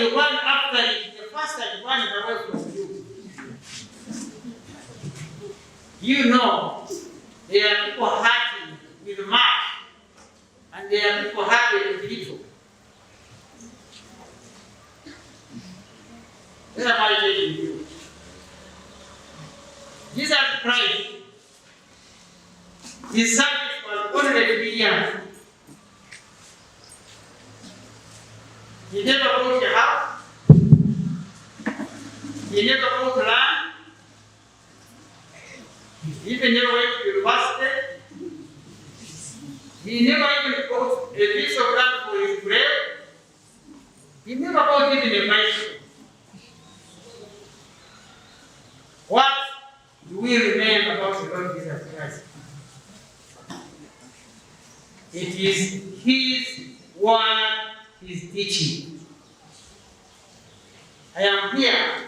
you run after it, the faster it runs away from you. You know, there are people happy with much, and there are people happy with little. What am I telling you? Jesus Christ, his service was only 3 years. He never bought a house. He never bought land. He even never went to university. He never even bought a piece of land for his grave. He never bought even a bicycle. What do we remember about the Lord Jesus Christ? It is his word, his teaching. I am here,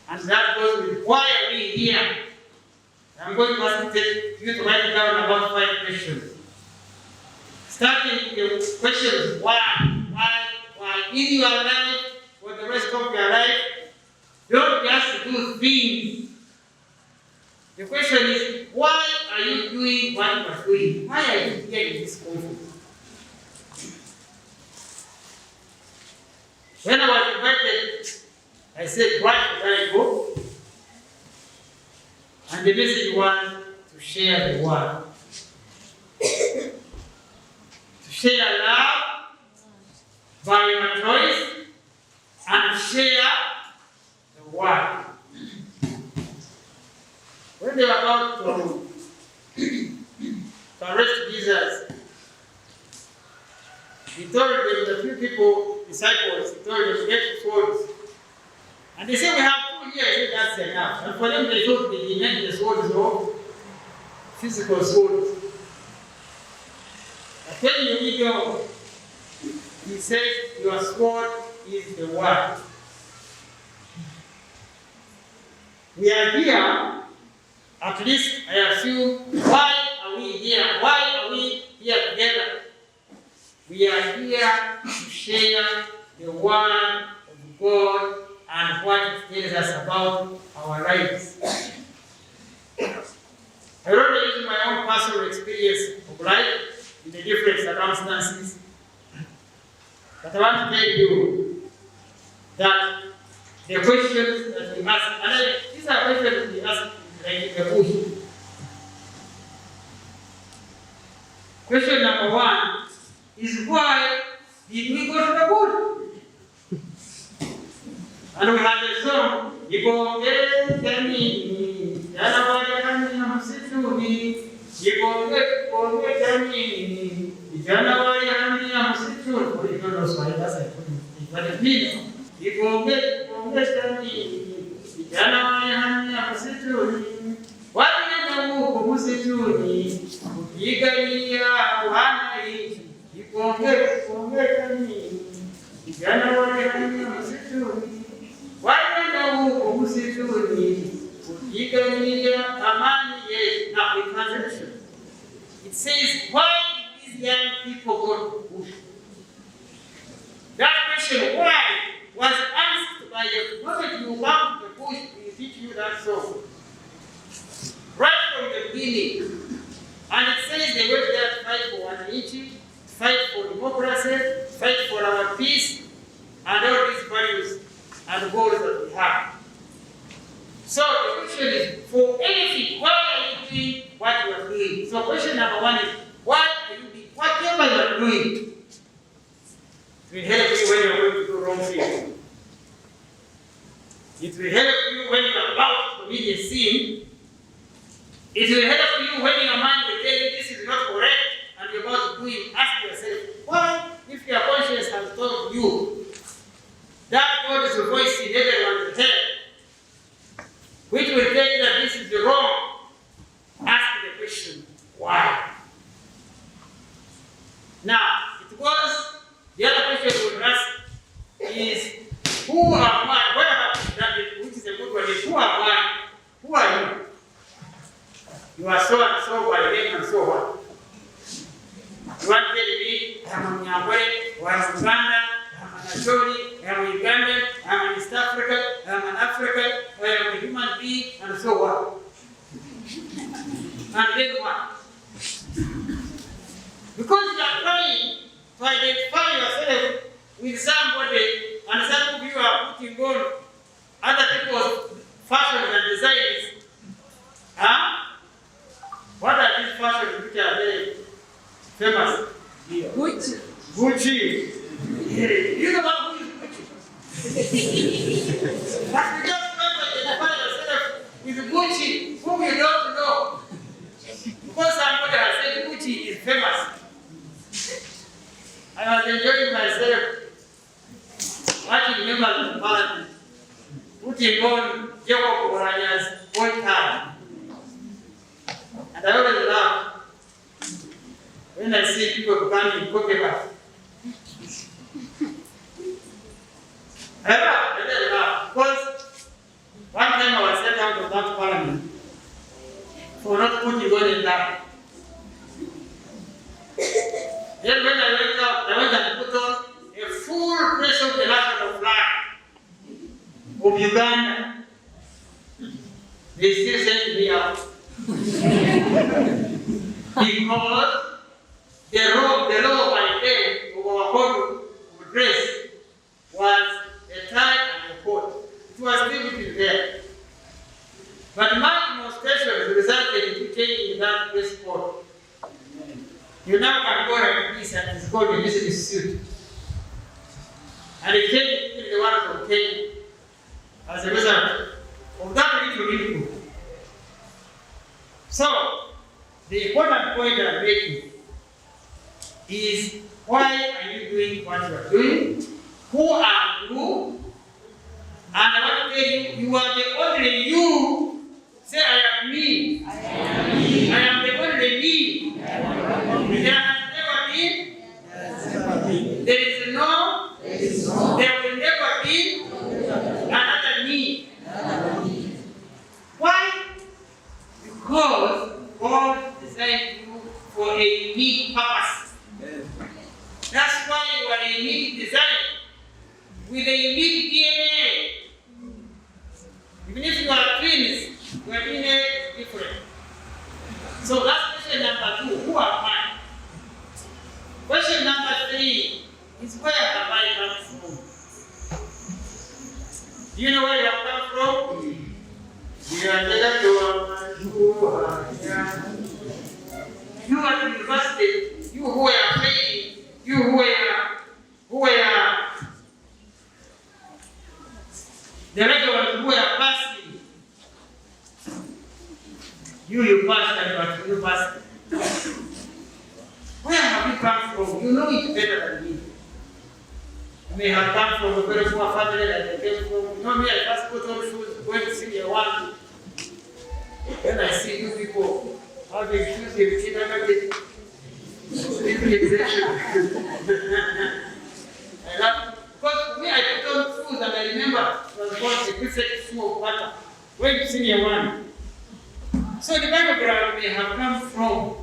and that goes with why are we here? I'm going to ask you to write down about 5 questions. Starting with the questions why in your life, for the rest of your life. Don't just do things. The question is, why are you doing what you are doing? Why are you here in this conference? When I was invited, I said, why should I go? And the message was to share the word. To share love by your choice and share the word. When they were about to arrest Jesus, he told them, the few people, disciples, he told them, get swords. And they said, we have 2 here. I said, that's enough. And for them, they thought they meant the swords of physical swords. I tell you, we go. He said, your sword is the word. We are here, at least I assume, why are we here? Why are we here together? We are here to share the word of God and what it tells us about our lives. I don't use my own personal experience of life in the different circumstances, but I want to tell you that the questions that we ask, and these are questions we ask like in the bush. Question number 1 is, why did we go to the bush? And we have a song, Bogedde, but it means, it says, why did these young people go to bush? That question, why, was asked by the moment you walk the bush, we teach you that song. Right from the beginning. And it says they went there to fight for one another, fight for democracy, fight for our peace, and all these values and goals that we have. So the question is, for anything, why are you doing what you are doing? So question number 1 is, why are you doing whatever you are doing? It will help you when you are going to do wrong things. It will help you when you are about to commit a sin. It will help you when your mind will tell you this is not correct and you're about to do it. Ask yourself, why, if your conscience has told you that God is a voice in everyone's head, which will tell you that this is wrong, ask the question, why? Now, it was, the other question we would ask is, who am I? Which is a good one, is who am I? Who are you? You are so and so by name and so on. You want to tell me, I'm a Nyambwe, or I'm Uganda, I'm a Acholi, I am a Ugandan, I am an East African, I am an African, I am a human being, and so on. And then what? Because you are trying to identify yourself with somebody, and some of you are putting on other people's fashions and designs. Huh? What are these fashions which are very famous? Gucci. Gucci. You know what Gucci? But you just try to identify yourself with Gucci, whom you don't know. Because somebody has said Gucci is famous. I was enjoying myself watching members of the parliament putting on Jacob Oranya's old time. And I always laugh when I see people becoming Pokemon. I laugh because one time I was sent out of that parliament for not putting on a tie. Then when I went out, I went and put on a full dress of the national flag of Uganda. They still sent me out. Because the law by then of our code of dress was a tie and a coat. It was still there. But my demonstration resulted in changing that dress code. You now can go like this and it's called a business suit. And it came in the one from Kenya as a result of that little input. So, the important point I'm making is why are you doing what you are doing? Who are you? And I want to tell you, you are the only you. Say, I am me. I am me. I am the only me. There has never been. There is no. There will never be another me. Why? Because God designed you for a unique purpose. That's why you are a unique design with a unique DNA. Even if you are twins, your DNA is different. So that's question number 2. Who am I? Question number 3 is where have I come from? Do you know where you have come from? You are at university, you who are playing, you who are the regulars who are passing. You passed and but you passed. Where have you come from? You know it better than me. You may have come from a very poor family that I came from. You know me, I first put on shoes going to senior 1. When I see you people having shoes in kindergarten, I love because for me I put on shoes and I remember it was called the prefect shoe of water. Going to senior 1. So the background may have come from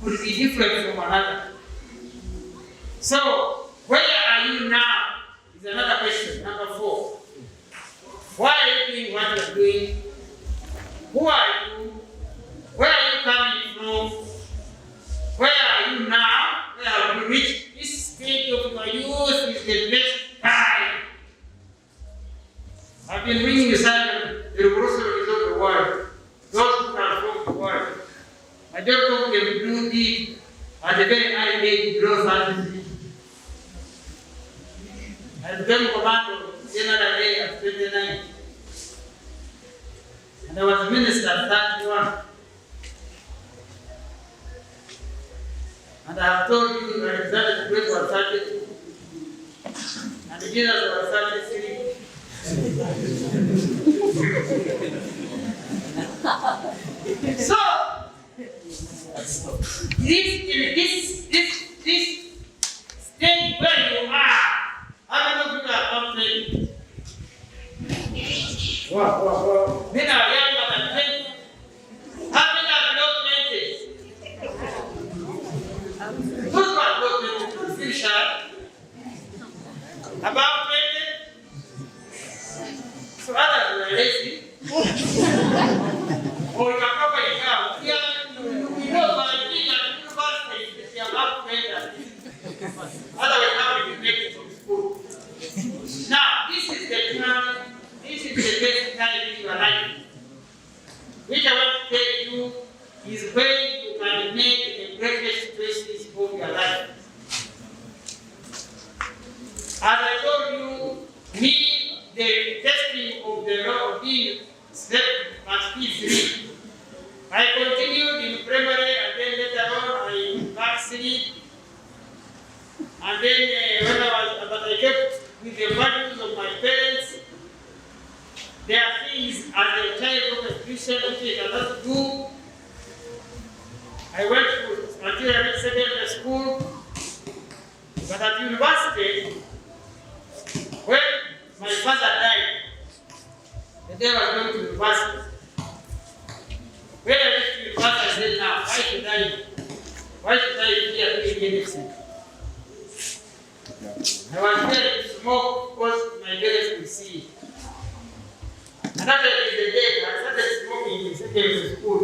could be different from another. So where are you now is another question. Number 4. Why are you doing what you are doing? Who are you? Where are you coming from? Where are you now? Where have you reached? This stage of your youth is the best time. I've been reading the revolutionaries of the world, those who transform the world. I don't know them do it at the very high age below 30. I became commando General A at 29. And I was minister at 31. And I have told you that Alexander the Great was 32. And Jesus was 33. So, this stage where you are, how many of you are complaining? Wow. Many are younger than 20. How many are below 20? Those who are below 20, don't feel shy. Above 20? So others were lazy. Or you can probably come. We know by being at university, if you are above 20, otherwise how do you make it from school? Now, this is the time, this is the best time in your life. Which I want to tell you is when you can make the greatest choices of your life. As I told you, me, the testing of the law of being must be free. I continued in primary and then later on I backslid. And then but I kept with the values of my parents. There are things as a child of a Christian which I cannot do. I went to material secondary school, but at university, when my father died, the day I was going to university, when I went to university, I said, now, why should I be here doing anything? I was here to smoke because my parents could see. And after the day, I started smoking in secondary school.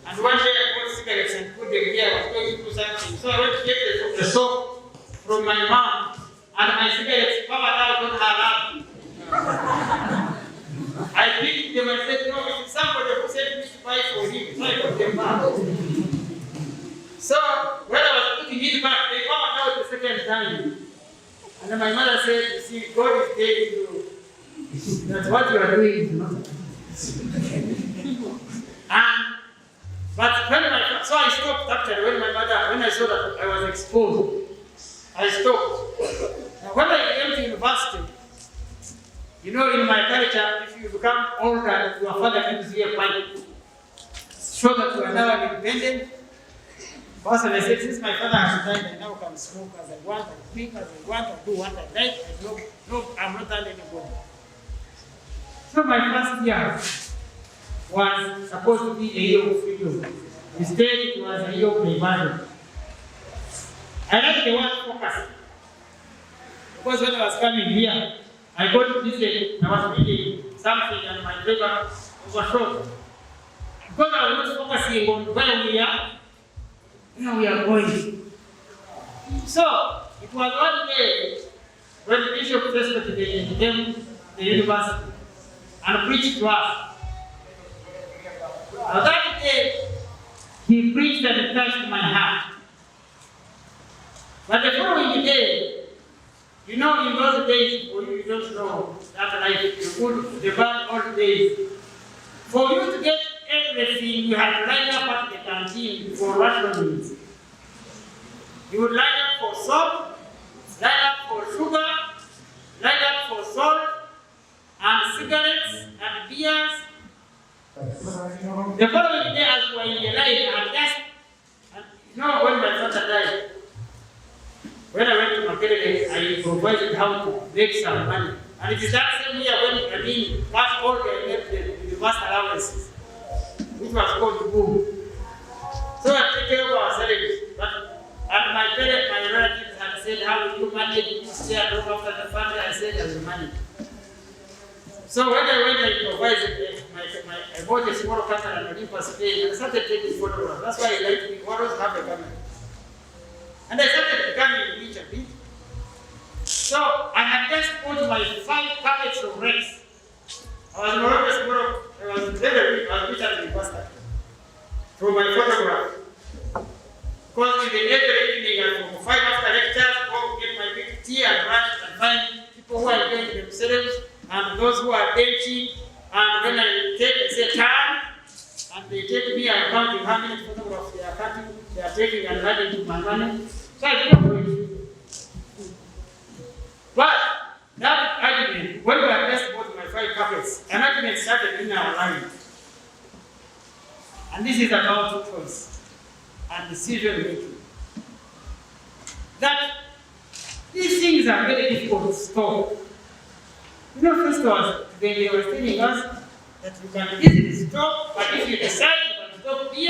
And one day I bought cigarettes and put them here. I was going to do something. So I went to get the soap from my mom, and my cigarettes powered out on her lap. I picked them and said, no, it's somebody who sent me to buy for him. So I put them back. So when I was putting it back, they powered out the second time. And then my mother said, you see, God is telling you, that's what you are doing. But so I stopped actually when I saw that I was exposed. I stopped. Now when I came to university, you know, in my culture, if you become older, your father gives you a pipe. Show that you are now independent. First, I said, since my father has died, I now can smoke as I want, I drink as I want, I do what I like. I'm not under anybody. So my first year was supposed to be a year of freedom. Instead, it was a year of rebellion. I like the word focus. Because when I was coming here, I got to visit, I was reading something and my paper overshot. Because I was not focusing on where we are going. So, it was one day when the Bishop President came to the university and preached to us. Now that day, he preached and it touched my heart. But the following day, you know, in those days, for you don't know that life, the good, the bad, all days. For you to get everything, you have to line up at the canteen for rations. You would line up for salt, line up for sugar, line up for salt, and cigarettes, and beers. The following day, as we were in the line, when my father died, when I went to Bogedde, I provided how to make some money. And it is that same year when that all the university allowances, which was called boom. So I took care of our salaries. And my parents, my relatives had said, how will you manage to stay at home after the family? I said, I will manage. So when I went, I provided I bought a small camera and Olympus Spain and I started taking photographs. That's why I like me. Photos have a camera. And I started becoming rich a bit. So I had just put my 5 packets of rice. I was very rich, I was richer than the pastor. From my photograph. Because in the every evening, from 5 after lectures, go get my big tea and lunch and find people who are doing themselves and those who are benching. And when I say turn, and they take me and counting how many photographs they are cutting, they are taking and adding to my money. So I didn't know it. But that argument, when we had just bought my 5 packets, an argument started in our line. And this is about choice and decision making. That these things are very difficult to stop. You know, first was they were telling us that you can easily stop, but if you decide you can stop here,